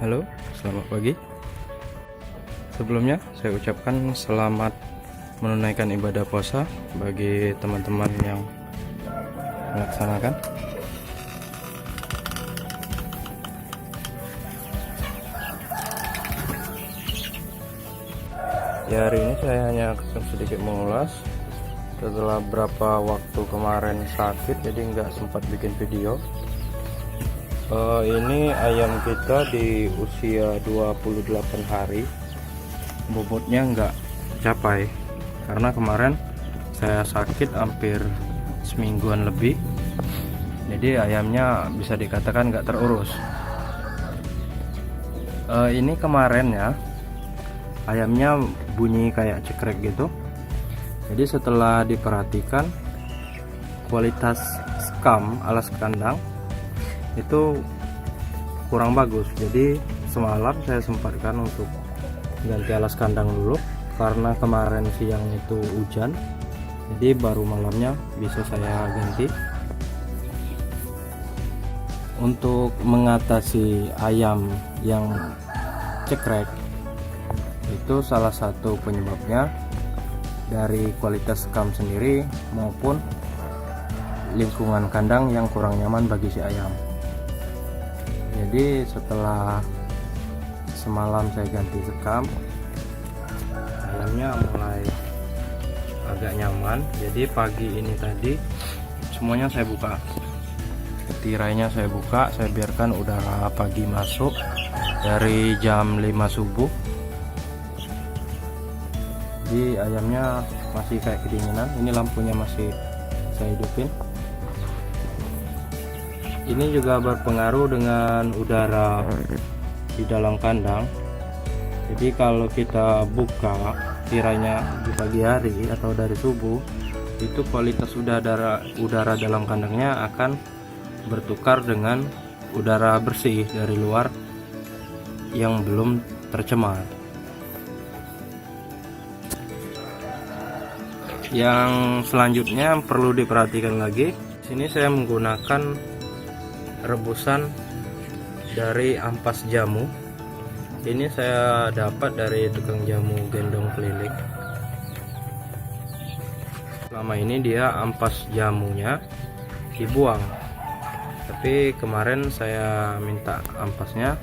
Halo, selamat pagi. Sebelumnya saya ucapkan selamat menunaikan ibadah puasa bagi teman-teman yang melaksanakan. Ya, hari ini saya hanya akan sedikit mengulas setelah berapa waktu kemarin sakit, jadi nggak sempat bikin video. Ini ayam kita di usia 28 hari, bobotnya nggak capai karena kemarin saya sakit hampir semingguan lebih, jadi ayamnya bisa dikatakan nggak terurus. Ini kemarin ya, ayamnya bunyi kayak cekrek gitu. Jadi setelah diperhatikan, kualitas skam alas kandang itu kurang bagus. Jadi semalam saya sempatkan untuk ganti alas kandang dulu karena kemarin siang itu hujan, jadi baru malamnya bisa saya ganti. Untuk mengatasi ayam yang cekrek, itu salah satu penyebabnya dari kualitas skam sendiri maupun lingkungan kandang yang kurang nyaman bagi si ayam. Jadi setelah semalam saya ganti skam, ayamnya mulai agak nyaman. Jadi pagi ini tadi semuanya saya buka, tirainya saya buka, saya biarkan udara pagi masuk dari jam 5 subuh. Jadi ayamnya masih kayak kedinginan. Ini lampunya masih saya hidupin. Ini juga berpengaruh dengan udara di dalam kandang. Jadi kalau kita buka tirainya di pagi hari atau dari subuh, itu kualitas udara dalam kandangnya akan bertukar dengan udara bersih dari luar yang belum tercemar. Yang selanjutnya perlu diperhatikan lagi, sini saya menggunakan rebusan dari ampas jamu. Ini saya dapat dari tukang jamu gendong keliling. Selama ini dia ampas jamunya dibuang, tapi kemarin saya minta ampasnya,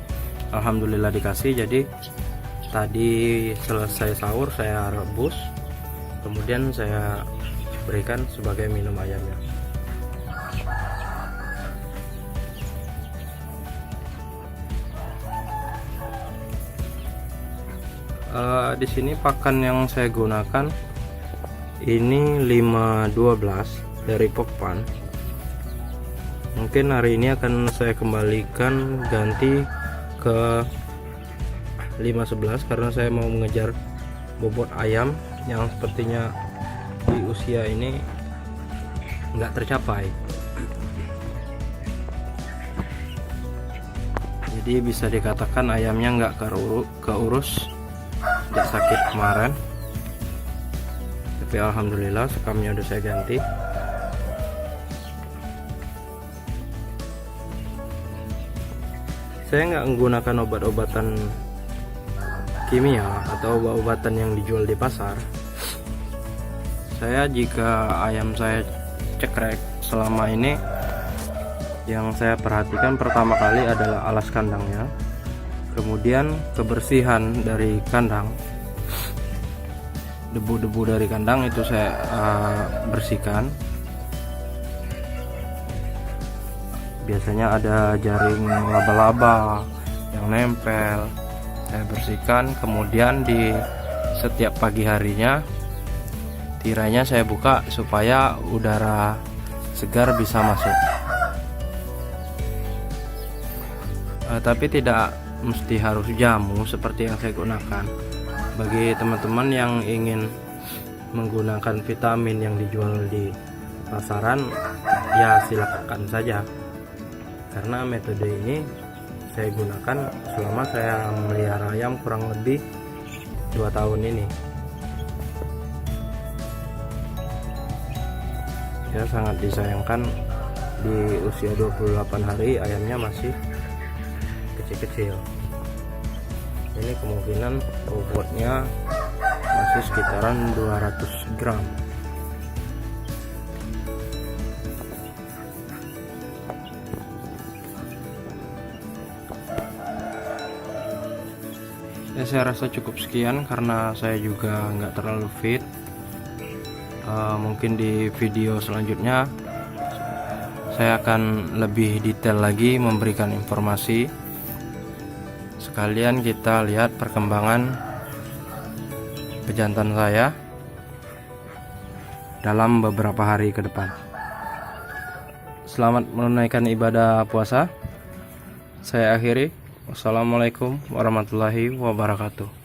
alhamdulillah dikasih. Jadi tadi selesai sahur saya rebus, kemudian saya berikan sebagai minum ayamnya. Di sini pakan yang saya gunakan ini 512 dari Pokpan. Mungkin hari ini akan saya kembalikan ganti ke 511 karena saya mau mengejar bobot ayam yang sepertinya di usia ini nggak tercapai. Jadi bisa dikatakan ayamnya nggak keurus sejak sakit kemarin, tapi alhamdulillah skamnya udah saya ganti. Saya nggak menggunakan obat-obatan kimia atau obat-obatan yang dijual di pasar. Saya jika ayam saya cekrek selama ini, yang saya perhatikan pertama kali adalah alas kandangnya, kemudian kebersihan dari kandang. Debu-debu dari kandang itu saya bersihkan. Biasanya ada jaring laba-laba yang nempel, saya bersihkan. Kemudian di setiap pagi harinya tirainya saya buka supaya udara segar bisa masuk. Tapi tidak mesti harus jamu seperti yang saya gunakan. Bagi teman-teman yang ingin menggunakan vitamin yang dijual di pasaran, ya silakan saja, karena metode ini saya gunakan selama saya melihara ayam kurang lebih 2 tahun ini. Ya, sangat disayangkan di usia 28 hari ayamnya masih kecil-kecil. Ini kemungkinan bobotnya masih sekitaran 200 gram. Ya, saya rasa cukup sekian karena saya juga nggak terlalu fit. Mungkin di video selanjutnya saya akan lebih detail lagi memberikan informasi. Sekalian kita lihat perkembangan pejantan saya dalam beberapa hari ke depan. Selamat menunaikan ibadah puasa. Saya akhiri. Wassalamualaikum warahmatullahi wabarakatuh.